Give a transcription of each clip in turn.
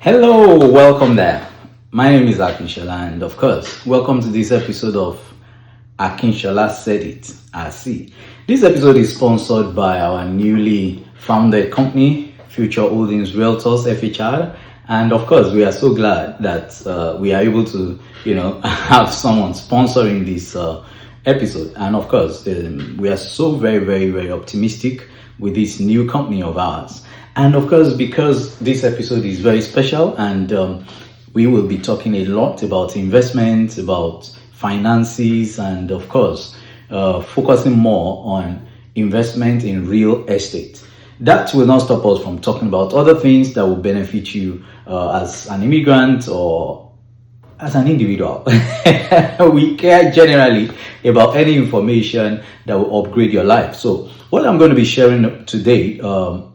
Hello, welcome there. My name is Akinshola, and of course, welcome to this episode of Akinshola Said It. I see. This episode is sponsored by our newly founded company, Future Holdings Realtors FHR, and of course, we are so glad that we are able to, have someone sponsoring this episode. And of course, we are so very optimistic with this new company of ours. And of course, because this episode is very special and we will be talking a lot about investments, about finances, and of course, focusing more on investment in real estate. That will not stop us from talking about other things that will benefit you as an immigrant or as an individual. We care generally about any information that will upgrade your life. So what I'm going to be sharing today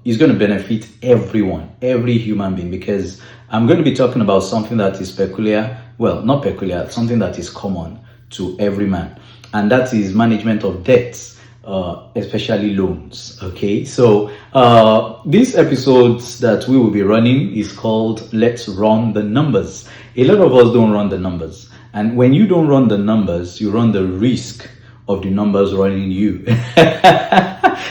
is going to benefit everyone, every human being, because I'm going to be talking about something that is peculiar, well, not peculiar, something that is common to every man, and that is management of debts. Especially loans. Okay, so these episodes that we will be running is called Let's Run the Numbers. A lot of us don't run the numbers, and when you don't run the numbers, you run the risk of the numbers running you.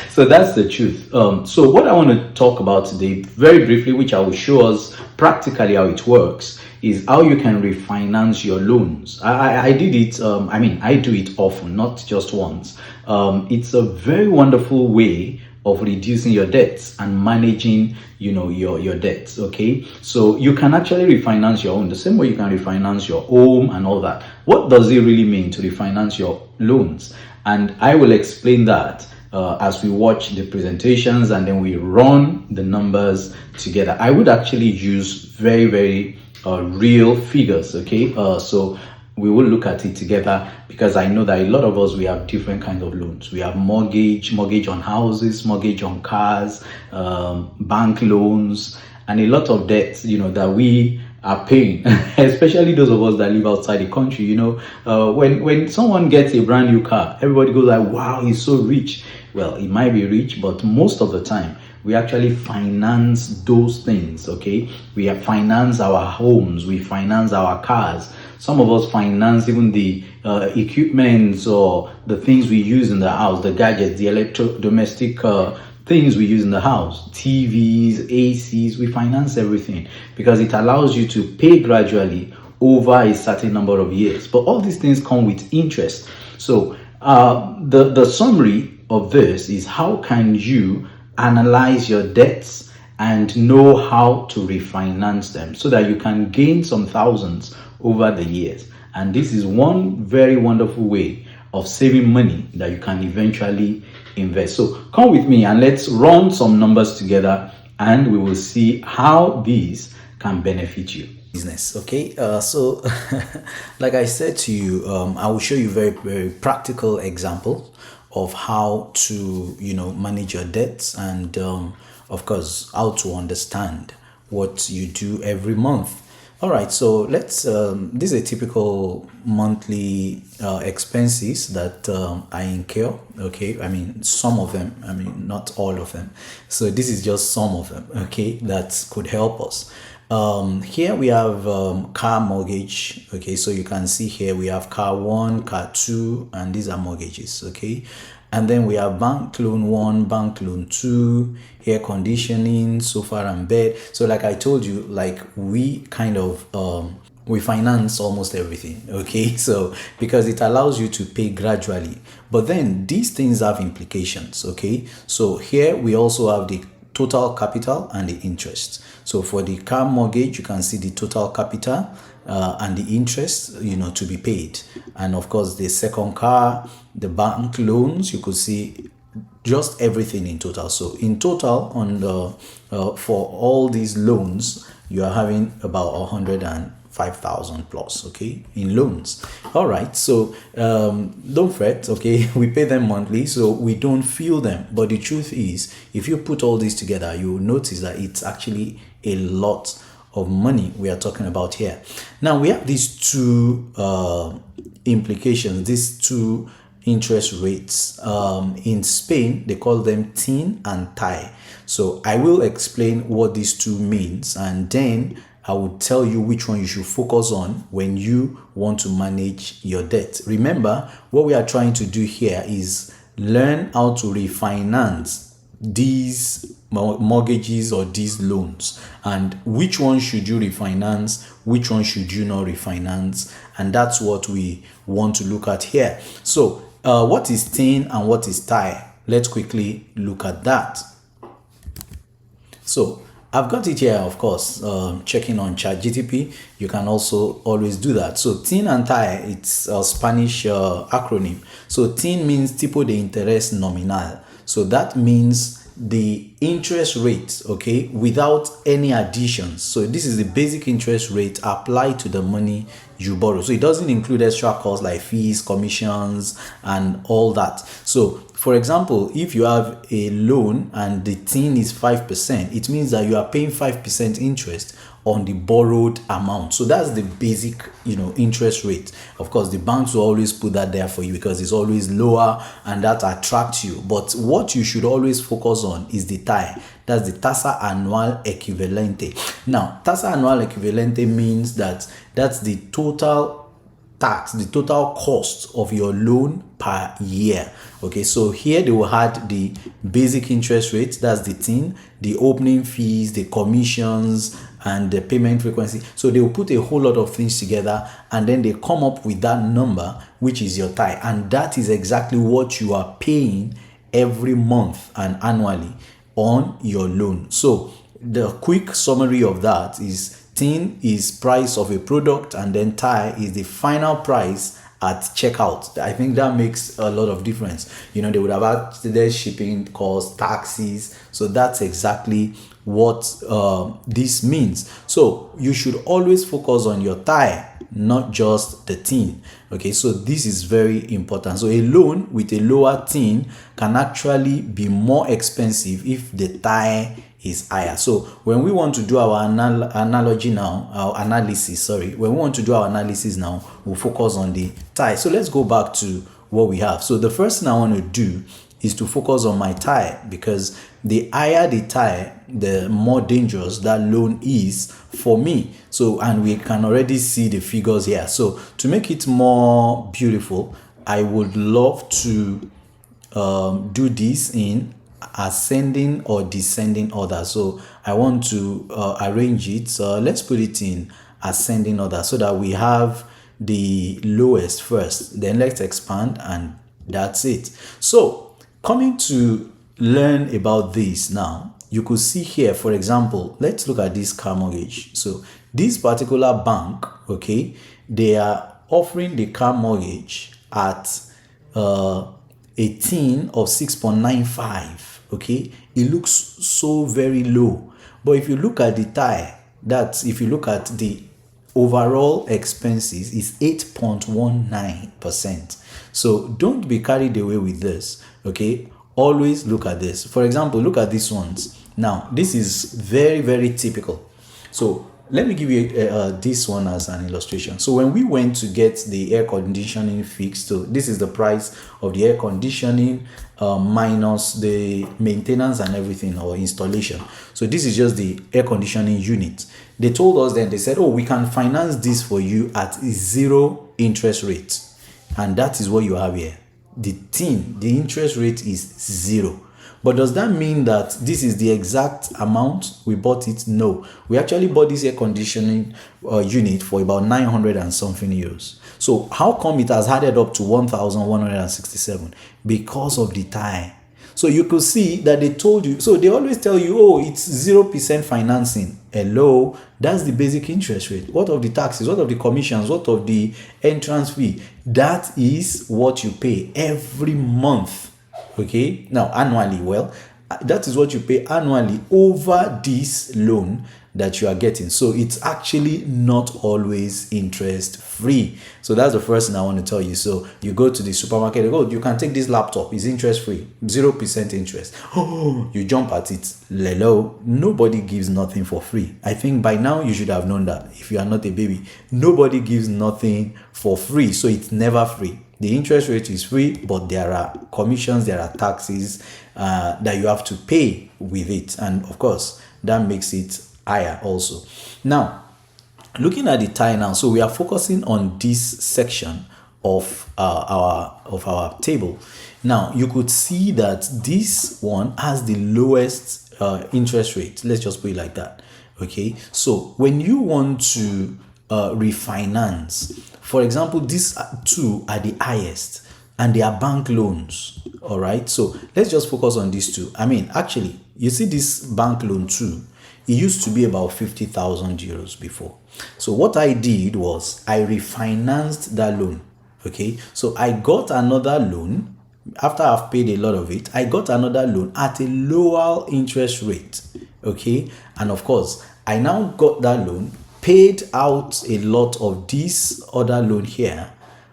So that's the truth. So what I want to talk about today, very briefly, which I will show us practically how it works, is how you can refinance your loans. I did it. I do it often, not just once. It's a very wonderful way of reducing your debts and managing, your debts. Okay, so you can actually refinance your own the same way you can refinance your home and all that. What does it really mean to refinance your loans? And I will explain that as we watch the presentations and then we run the numbers together. I would actually use very real figures. Okay, so we will look at it together because I know that a lot of us, we have different kinds of loans. We have mortgage on houses, mortgage on cars, bank loans, and a lot of debts, that we are paying, especially those of us that live outside the country. When someone gets a brand new car, everybody goes like, wow, he's so rich. Well, he might be rich, but most of the time we actually finance those things. Okay, we finance our homes, we finance our cars. Some of us finance even the equipment or the things we use in the house, the gadgets, the domestic things we use in the house, TVs, ACs. We finance everything because it allows you to pay gradually over a certain number of years. But all these things come with interest. So the summary of this is, how can you analyze your debts and know how to refinance them so that you can gain some thousands over the years. And this is one very wonderful way of saving money that you can eventually invest. So come with me and let's run some numbers together and we will see how these can benefit you. Business. Okay, so like I said to you, I will show you very practical example of how to manage your debts and of course how to understand what you do every month. All right, so let's this is a typical monthly expenses that I incur. Okay, I mean some of them, I mean not all of them, so this is just some of them. Okay, that could help us. Here we have car mortgage. Okay, so you can see here we have car 1, car 2, and these are mortgages. Okay, and then we have bank loan 1, bank loan 2, air conditioning, sofa and bed. So like I told you, like we kind of we finance almost everything. Okay, so because it allows you to pay gradually, but then these things have implications. Okay, so here we also have the total capital and the interest. So for the car mortgage, you can see the total capital and the interest, to be paid. And of course, the second car, the bank loans, you could see just everything in total. So in total, on the for all these loans, you are having about 105,000 plus, okay, in loans. All right, so don't fret, okay, we pay them monthly, so we don't feel them. But the truth is, if you put all this together, you will notice that it's actually a lot of money we are talking about here. Now we have these two implications, these two interest rates. In Spain, they call them TIN and TAI. So I will explain what these two means, and then I would tell you which one you should focus on when you want to manage your debt. Remember, what we are trying to do here is learn how to refinance these mortgages or these loans, and which one should you refinance, which one should you not refinance, and that's what we want to look at here. So what is TIN and what is TIE? Let's quickly look at that. So I've got it here, of course, checking on ChatGPT. You can also always do that. So TIN and TIE, it's a Spanish acronym. So TIN means tipo de interés nominal. So that means the interest rate, okay, without any additions. So this is the basic interest rate applied to the money you borrow. So it doesn't include extra costs like fees, commissions, and all that. So for example, if you have a loan and the TIN is 5%, it means that you are paying 5% interest on the borrowed amount. So that's the basic, interest rate. Of course, the banks will always put that there for you because it's always lower and that attracts you. But what you should always focus on is the TIE. That's the tasa anual equivalente. Now, tasa anual equivalente means that that's the total tax, the total cost of your loan per year. Okay, so here they will add the basic interest rate, that's the TIN, the opening fees, the commissions, and the payment frequency. So they will put a whole lot of things together and then they come up with that number, which is your TIE, and that is exactly what you are paying every month and annually on your loan. So the quick summary of that is TIN is price of a product, and then TIE is the final price at checkout. I think that makes a lot of difference. They would have had their shipping costs, taxes. So that's exactly what this means. So you should always focus on your TIE, not just the TIN. Okay, so this is very important. So a loan with a lower TIN can actually be more expensive if the TIE is higher. So when we want to do our analysis now, we'll focus on the TIE. So let's go back to what we have. So the first thing I want to do is to focus on my TIE, because the higher the TIE, the more dangerous that loan is for me. So, and we can already see the figures here. So to make it more beautiful, I would love to do this in ascending or descending order. So I want to arrange it. So let's put it in ascending order so that we have the lowest first. Then let's expand, and that's it. So coming to learn about this now, you could see here, for example, let's look at this car mortgage. So this particular bank, okay, they are offering the car mortgage at a TIN of 6.95. Okay, it looks so very low, but if you look at the TIE, that's if you look at the overall expenses, is 8.19%. So don't be carried away with this. Okay, always look at this. For example, look at these ones. Now this is very, very typical. So let me give you this one as an illustration. So when we went to get the air conditioning fixed, so this is the price of the air conditioning minus the maintenance and everything, or installation. So this is just the air conditioning unit. They told us then, they said, oh, we can finance this for you at 0 interest rate. And that is what you have here. The TIN, the interest rate is 0. But does that mean that this is the exact amount we bought it? No. We actually bought this air conditioning unit for about 900 and something euros. So how come it has added up to 1,167? Because of the TIE. So you could see that they told you, so they always tell you, oh, it's 0% financing. Hello, that's the basic interest rate. What of the taxes? What of the commissions? What of the entrance fee? That is what you pay every month. Okay, now annually, well, that is what you pay annually over this loan that you are getting. So it's actually not always interest free. So that's the first thing I want to tell you. So you go to the supermarket, you go, you can take this laptop, it's interest free, 0% interest. Oh, you jump at it. Hello, nobody gives nothing for free. I think by now you should have known that. If you are not a baby, nobody gives nothing for free. So it's never free. The interest rate is free, but there are commissions, there are taxes that you have to pay with it. And of course, that makes it higher also. Now, looking at the tie now, so we are focusing on this section of our table. Now you could see that this one has the lowest interest rate. Let's just put it like that. Okay, so when you want to refinance, for example, these two are the highest and they are bank loans. All right, so let's just focus on these two. I mean, actually, you see this bank loan too, it used to be about 50,000 euros before. So what I did was I refinanced that loan. Okay, so I got another loan after I've paid a lot of it. I got another loan at a lower interest rate. Okay, and of course, I now got that loan, paid out a lot of this other loan here.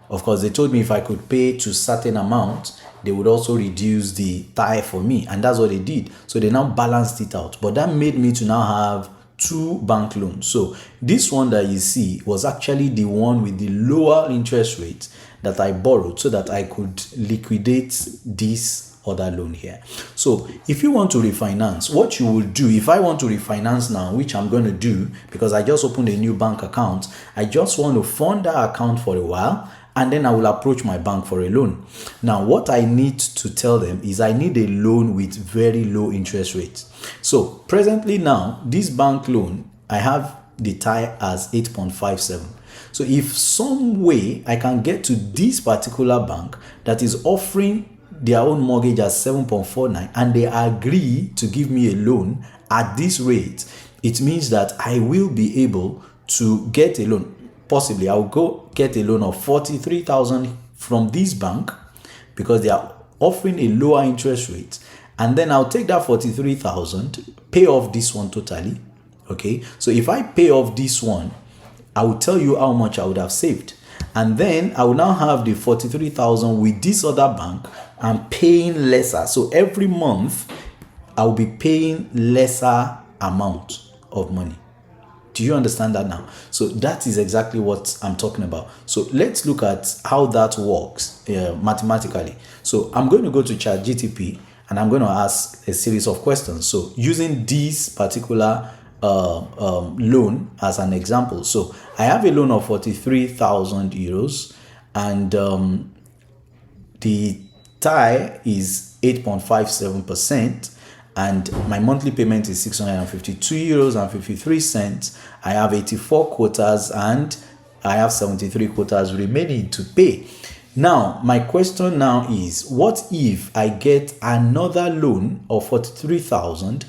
Of course, they told me if I could pay to certain amount, they would also reduce the tie for me, and that's what they did. So they now balanced it out, but that made me to now have two bank loans. So this one that you see was actually the one with the lower interest rate that I borrowed so that I could liquidate this other loan here. So if you want to refinance, what you will do, if I want to refinance now, which I'm going to do because I just opened a new bank account, I just want to fund that account for a while, and then I will approach my bank for a loan. Now, what I need to tell them is I need a loan with very low interest rates. So presently now, this bank loan, I have the tie as 8.57. So if some way I can get to this particular bank that is offering their own mortgage at 7.49 and they agree to give me a loan at this rate, it means that I will be able to get a loan. Possibly I'll go get a loan of 43,000 from this bank because they are offering a lower interest rate, and then I'll take that 43,000, pay off this one totally. Okay, so if I pay off this one, I will tell you how much I would have saved, and then I will now have the 43,000 with this other bank. I'm paying lesser, so every month I'll be paying lesser amount of money. Do you understand that now? So that is exactly what I'm talking about. So let's look at how that works mathematically. So I'm going to go to ChatGTP and I'm going to ask a series of questions. So using this particular loan as an example. So I have a loan of 43,000 euros and the tie is 8.57%. And my monthly payment is 652 euros and 53 cents. I have 84 quotas and I have 73 quotas remaining to pay. Now, my question now is, what if I get another loan of 43,000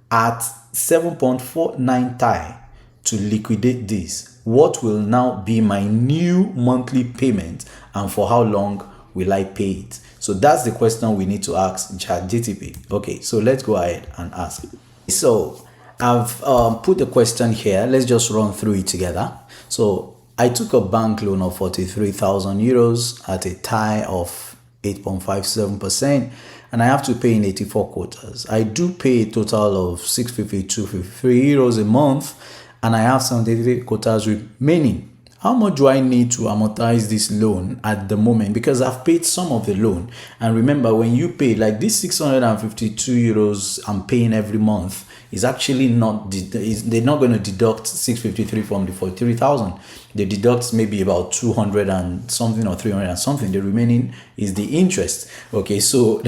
at 7.49 tie to liquidate this? What will now be my new monthly payment and for how long will I pay it? So that's the question we need to ask ChatGTP. Okay, so let's go ahead and ask. So I've put the question here. Let's just run through it together. So I took a bank loan of 43,000 euros at a tie of 8.57%, and I have to pay in 84 quotas. I do pay a total of 652.53 euros a month, and I have 73 quotas remaining. How much do I need to amortize this loan at the moment? Because I've paid some of the loan. And remember, when you pay like this 652 euros I'm paying every month is actually not, they're not going to deduct 653 from the 43,000. They deduct maybe about 200 and something or 300 and something. The remaining is the interest. Okay, so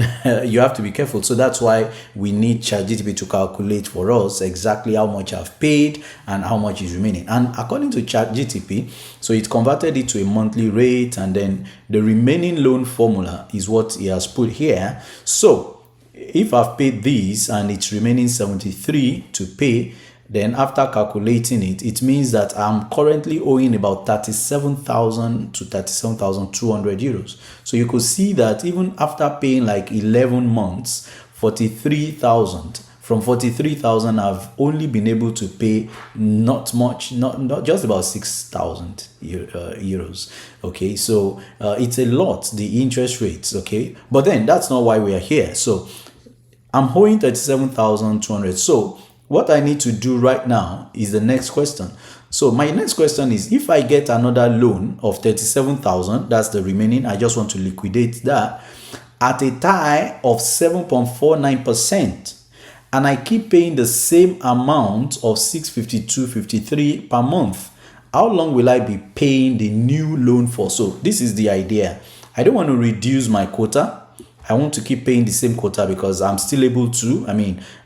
you have to be careful. So that's why we need ChatGPT to calculate for us exactly how much I've paid and how much is remaining. And according to ChatGPT, so it converted it to a monthly rate, and then the remaining loan formula is what he has put here. So if I've paid this and it's remaining 73 to pay, then after calculating it, it means that I'm currently owing about 37,000 to 37,200 euros. So you could see that even after paying like 11 months, 43,000, from 43,000, I've only been able to pay not much, not just about 6,000 euros. Okay, so it's a lot, the interest rates. Okay, but then that's not why we are here. So I'm owing 37,200. So what I need to do right now is the next question. So my next question is, if I get another loan of 37,000, that's the remaining, I just want to liquidate that at a tie of 7.49%. And I keep paying the same amount of 652.53 per month. how long will I be paying the new loan for? So this is the idea. I don't want to reduce my quota. I want to keep paying the same quota because I'm still able to.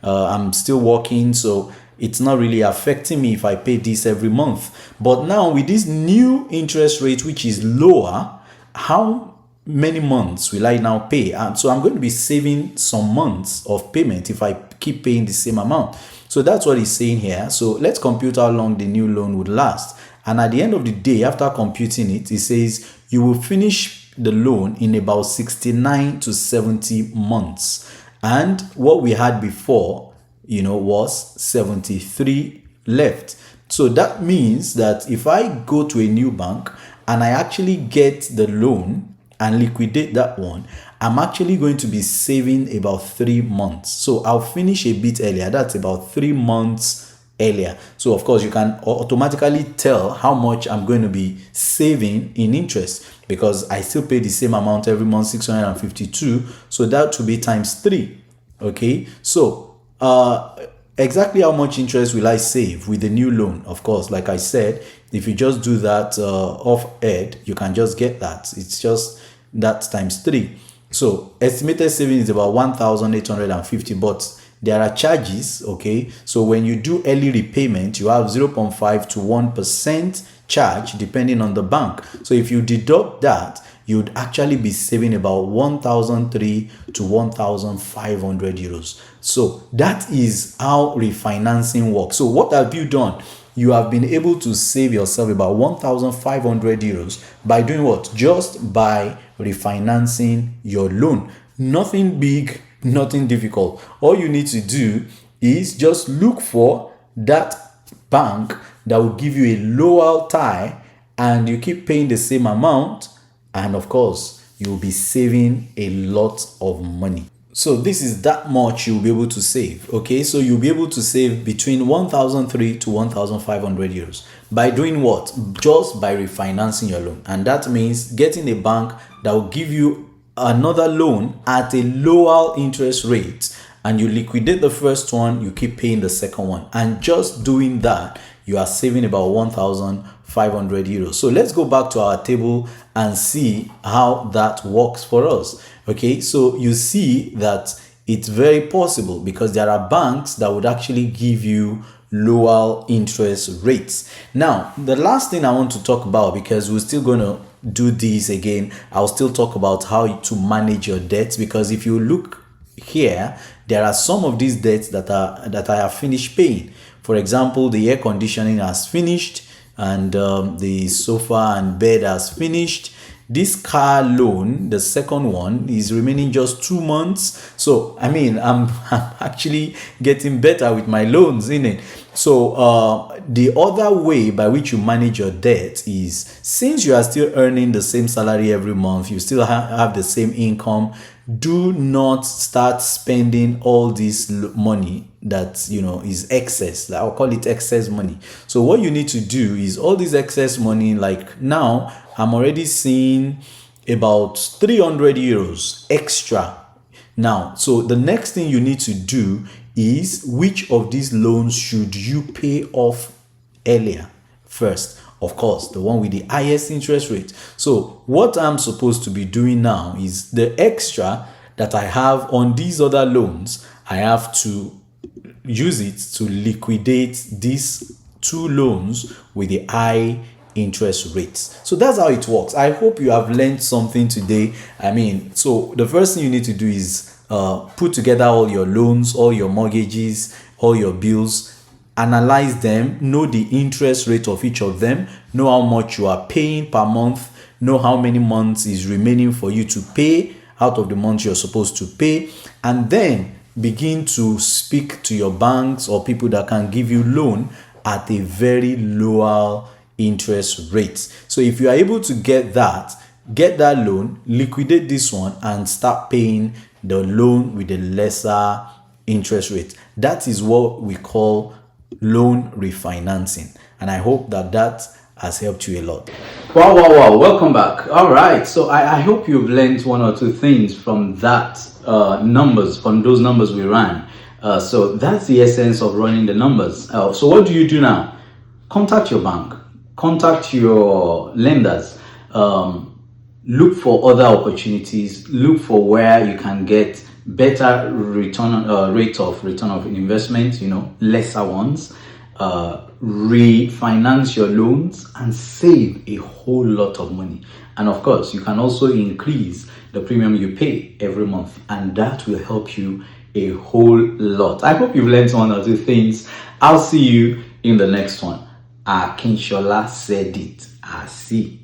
I'm still working, so it's not really affecting me if I pay this every month. But now with this new interest rate, which is lower, how many months will I now pay? And so I'm going to be saving some months of payment if I keep paying the same amount. So that's what he's saying here. So let's compute how long the new loan would last. And at the end of the day, after computing it, he says you will finish the loan in about 69 to 70 months. And what we had before, was 73 left. So that means that if I go to a new bank and I actually get the loan and liquidate that one, I'm actually going to be saving about 3 months. So I'll finish a bit earlier. That's about 3 months earlier. So of course you can automatically tell how much I'm going to be saving in interest, because I still pay the same amount every month, 652. So that will be times 3. Okay, so exactly how much interest will I save with the new loan? Of course, like I said, if you just do that off head, you can just get that. It's just that times 3. So estimated savings is about 1,850, but there are charges. Okay, so when you do early repayment, you have 0.5 to 1% charge depending on the bank. So if you deduct that, you'd actually be saving about 1,300 to 1,500 euros. So that is how refinancing works. So what have you done? You have been able to save yourself about 1,500 euros by doing what? Just by refinancing your loan. Nothing big, nothing difficult. All you need to do is just look for that bank that will give you a loyalty, and you keep paying the same amount, and of course you'll be saving a lot of money. So this is that much you'll be able to save. Okay, so you'll be able to save between 1,300 to 1,500 euros by doing what? Just by refinancing your loan. And that means getting a bank that will give you another loan at a lower interest rate, and you liquidate the first one, you keep paying the second one, and just doing that, you are saving about 1,500 euros. So let's go back to our table and see how that works for us. Okay, so you see that it's very possible, because there are banks that would actually give you lower interest rates. Now, the last thing I want to talk about, because we're still going to do this again, I'll still talk about how to manage your debts, because if you look here, there are some of these debts that I have finished paying. For example, the air conditioning has finished, and the sofa and bed has finished. This car loan, the second one, is remaining just 2 months. So I'm actually getting better with my loans, in it. So the other way by which you manage your debt is, since you are still earning the same salary every month, you still have the same income, do not start spending all this money that is excess. I'll call it excess money. So what you need to do is, all this excess money, like now I'm already seeing about 300 euros extra now. So the next thing you need to do is, which of these loans should you pay off earlier first? Of course, the one with the highest interest rate. So what I'm supposed to be doing now is, the extra that I have on these other loans, I have to use it to liquidate these 2 loans with the high interest rates. So that's how it works. I hope you have learned something today. So the first thing you need to do is put together all your loans, all your mortgages, all your bills, analyze them, know the interest rate of each of them, know how much you are paying per month, know how many months is remaining for you to pay out of the months you're supposed to pay, and then begin to speak to your banks or people that can give you loan at a very lower interest rate. So if you are able to get that loan, liquidate this one, and start paying the loan with a lesser interest rate. That is what we call loan refinancing, and I hope that has helped you a lot. Wow. Welcome back. All right, so I hope you've learned 1 or 2 things from that from those numbers we ran. So that's the essence of running the numbers. So what do you do now? Contact your bank. contact your lenders. Look for other opportunities. Look for where you can get better rate of return of investment. Lesser ones. Refinance your loans and save a whole lot of money. And of course, you can also increase the premium you pay every month, and that will help you a whole lot. I hope you've learned one or two things. I'll see you in the next one. Akinshola said it. I see.